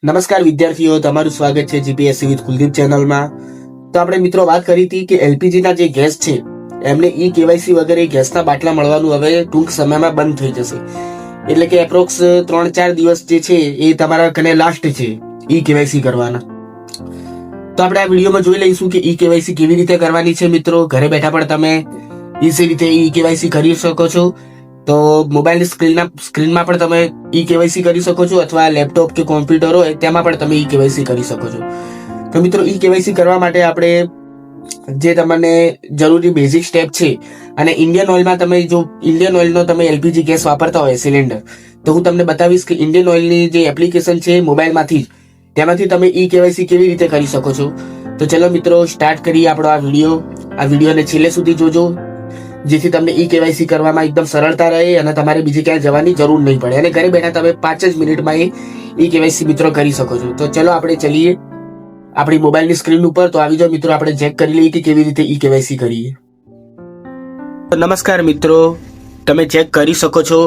નમસ્કાર વિદ્યાર્થીઓ, તમારું સ્વાગત છે જીપીએસસી વિથ કુલદીપ ચેનલમાં. તો આપણે મિત્રો વાત કરી હતી કે એલપીજી ના જે ગેસ છે એમને ઈ કેવાયસી વગેરે ગેસના બાટલા મળવાનું હવે ટૂંક સમયમાં બંધ થઈ જશે. એટલે કે એપ્રોક્સ 3-4 દિવસ જે છે એ તમારા કને લાસ્ટ છે ઈ કેવાયસી કરવાના. તો આપણે આ વિડીયોમાં જોઈ લઈશું કે ઈ કેવાયસી કેવી રીતે કરવાની છે. મિત્રો, ઘરે બેઠા પણ તમે ઈઝી રીતે ઈ કેવાયસી કરી શકો છો. તો મોબાઈલની સ્ક્રીનમાં પણ તમે ઈ કેવાયસી કરી શકો છો, અથવા લેપટોપ કે કોમ્પ્યુટર હોય તેમાં પણ તમે ઈ કેવાયસી કરી શકો છો. તો મિત્રો, ઈ કેવાયસી કરવા માટે આપણે જે તમને જરૂરી બેઝિક સ્ટેપ છે, અને ઇન્ડિયન ઓઇલમાં તમે જો ઇન્ડિયન ઓઇલનો તમે એલપીજી ગેસ વાપરતા હોય સિલિન્ડર, તો હું તમને બતાવીશ કે ઇન્ડિયન ઓઇલની જે એપ્લિકેશન છે મોબાઈલમાંથી તેમાંથી તમે ઈ કેવાયસી કેવી રીતે કરી શકો છો. તો ચલો મિત્રો, સ્ટાર્ટ કરીએ આપણો આ વિડીયો. આ વિડીયોને છેલ્લે સુધી જોજો, જેથી તમને ઈ કેવાયસી કરવામાં એકદમ સરળતા રહે અને તમારે બીજે ક્યાંય જવાની જરૂર નહીં પડે, અને ઘરે બેઠા તમે 5 જ મિનિટમાં ઈ કેવાયસી મિત્રો કરી શકો છો. તો ચલો આપણે ચલીએ આપણી મોબાઈલની સ્ક્રીન ઉપર. તો આવી જાઓ મિત્રો, આપણે ચેક કરી લઈએ કે કેવી રીતે ઈ કેવાયસી કરીએ. નમસ્કાર મિત્રો, તમે ચેક કરી શકો છો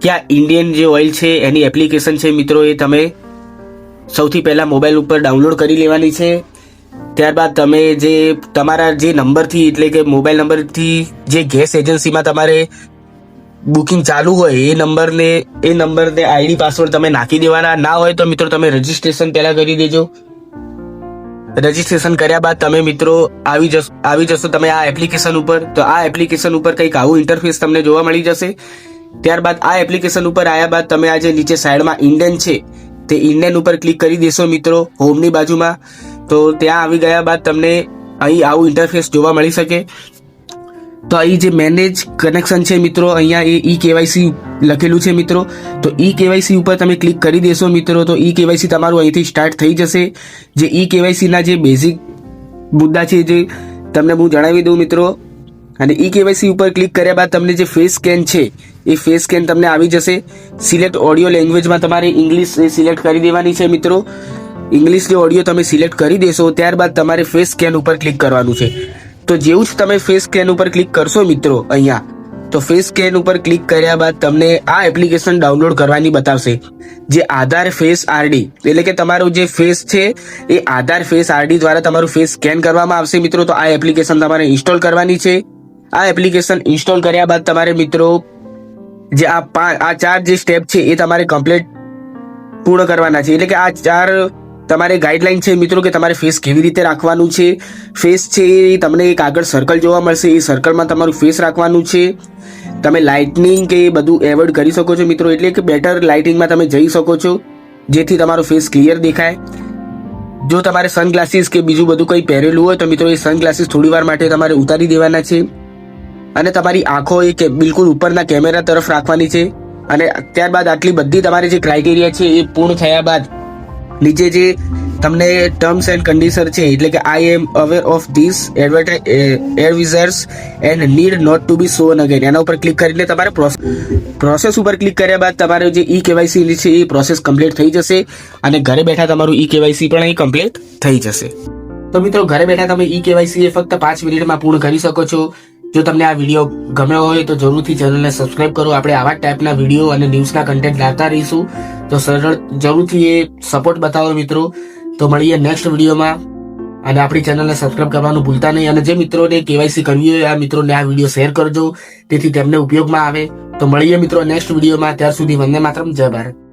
કે આ ઇન્ડિયન જે ઓઇલ છે એની એપ્લિકેશન છે મિત્રો. એ તમે સૌથી પહેલા મોબાઈલ ઉપર ડાઉનલોડ કરી લેવાની છે. ત્યારબાદ તમે જે તમારા જે નંબરથી, એટલે કે મોબાઈલ નંબરથી જે ગેસ એજન્સીમાં તમારે બુકિંગ ચાલુ હોય એ નંબરને આઈડી પાસવર્ડ તમે નાખી દેવાના. ના હોય તો મિત્રો તમે રજીસ્ટ્રેશન પહેલા કરી દેજો. રજીસ્ટ્રેશન કર્યા બાદ તમે મિત્રો આવી જશો તમે આ એપ્લિકેશન ઉપર. તો આ એપ્લિકેશન ઉપર કંઈક આવું ઇન્ટરફેસ તમને જોવા મળી જશે. ત્યારબાદ આ એપ્લિકેશન ઉપર આવ્યા બાદ તમે આ જે નીચે સાઈડમાં ઇન્ડિયન છે તે ઇન્ડિયન ઉપર ક્લિક કરી દેશો મિત્રો, હોમની બાજુમાં. તો ત્યાં આવી ગયા બાદ તમને અહીં આવું ઇન્ટરફેસ જોવા મળી શકે. તો અહીં જે મેનેજ કનેક્શન છે મિત્રો, અહીંયા એ ઈ કેવાયસી લખેલું છે મિત્રો. તો ઈ કેવાયસી ઉપર તમે ક્લિક કરી દેશો મિત્રો, તો ઈ કેવાયસી તમારું અહીંથી સ્ટાર્ટ થઈ જશે. જે ઈ કેવાયસીના જે બેઝિક મુદ્દા છે જે તમને હું જણાવી દઉં મિત્રો. અને ઈ કેવાયસી ઉપર ક્લિક કર્યા બાદ તમને જે ફેસ સ્કેન છે એ ફેસ સ્કેન તમને આવી જશે. સિલેક્ટ ઓડિયો લેંગ્વેજમાં તમારે ઇંગ્લિશ સિલેક્ટ કરી દેવાની છે મિત્રો. ઇંગ્લિશ જે ઓડિયો તમે સિલેક્ટ કરી દેશો ત્યારબાદ તમારે ફેસ સ્કેન ઉપર ક્લિક કરવાનું છે. તો જેવું જ તમે ફેસ સ્કેન ઉપર ક્લિક કરશો મિત્રો અહીંયા, તો ફેસ સ્કેન ઉપર ક્લિક કર્યા બાદ તમને આ એપ્લિકેશન ડાઉનલોડ કરવાની બતાવશે, જે આધાર ફેસ આરડી. એટલે કે તમારો જે ફેસ છે એ આધાર ફેસ આરડી દ્વારા તમારું ફેસ સ્કેન કરવામાં આવશે મિત્રો. તો આ એપ્લિકેશન તમારે ઇન્સ્ટોલ કરવાની છે. આ એપ્લિકેશન ઇન્સ્ટોલ કર્યા બાદ તમારે મિત્રો જે આ 4 જે સ્ટેપ છે એ તમારે કમ્પ્લીટ પૂર્ણ કરવાના છે. એટલે કે આ 4 તમારે ગાઈડલાઈન છે મિત્રો, કે તમારે ફેસ કેવી રીતે રાખવાનું છે. ફેસ છે એ તમને એક આગળ સર્કલ જોવા મળશે, એ સર્કલમાં તમારું ફેસ રાખવાનું છે. તમે લાઇટનિંગ કે બધું એવોઇડ કરી શકો છો મિત્રો, એટલે કે બેટર લાઇટિંગમાં તમે જઈ શકો છો, જેથી તમારો ફેસ ક્લિયર દેખાય. જો તમારે સનગ્લાસીસ કે બીજું બધું કંઈ પહેરેલું હોય તો મિત્રો એ સનગ્લાસીસ થોડી વાર માટે તમારે ઉતારી દેવાના છે. અને તમારી આંખો એ બિલકુલ ઉપરના કેમેરા તરફ રાખવાની છે. અને ત્યારબાદ આટલી બધી તમારી જે ક્રાઇટેરિયા છે એ પૂર્ણ થયા બાદ નીચે જે તમને ટર્મ્સ એન્ડ કન્ડિશન છે, એટલે કે I am aware of this advisers and need not to be shown again, એના ઉપર ક્લિક કરીને તમારે પ્રોસેસ ઉપર ક્લિક કર્યા બાદ તમારે જે ઈ કેવાયસી છે એ પ્રોસેસ કમ્પ્લીટ થઈ જશે. અને ઘરે બેઠા તમારું ઈ કેવાયસી પણ અહીં કમ્પ્લીટ થઈ જશે. તો મિત્રો, ઘરે બેઠા તમે ઈ કેવાયસી એ ફક્ત 5 મિનિટમાં પૂર્ણ કરી શકો છો. જો તમને આ વિડીયો ગમ્યો હોય તો જરૂરથી ચેનલને સબસ્ક્રાઇબ કરો. આપણે આવા ટાઈપના વિડીયો અને ન્યૂઝના કન્ટેન્ટ લાવતા રહીશું. તો જરૂરથી એ સપોર્ટ બતાવો મિત્રો. તો મળીએ નેક્સ્ટ વિડીયોમાં, અને આપણી ચેનલને સબસ્ક્રાઇબ કરવાનું ભૂલતા નહીં. અને જે મિત્રોને કેવાયસી કરવી હોય આ મિત્રોને આ વિડીયો શેર કરજો, તેથી તેમને ઉપયોગમાં આવે. તો મળીએ મિત્રો નેક્સ્ટ વિડીયોમાં. ત્યાર સુધી વંદે માતરમ, જય ભારત.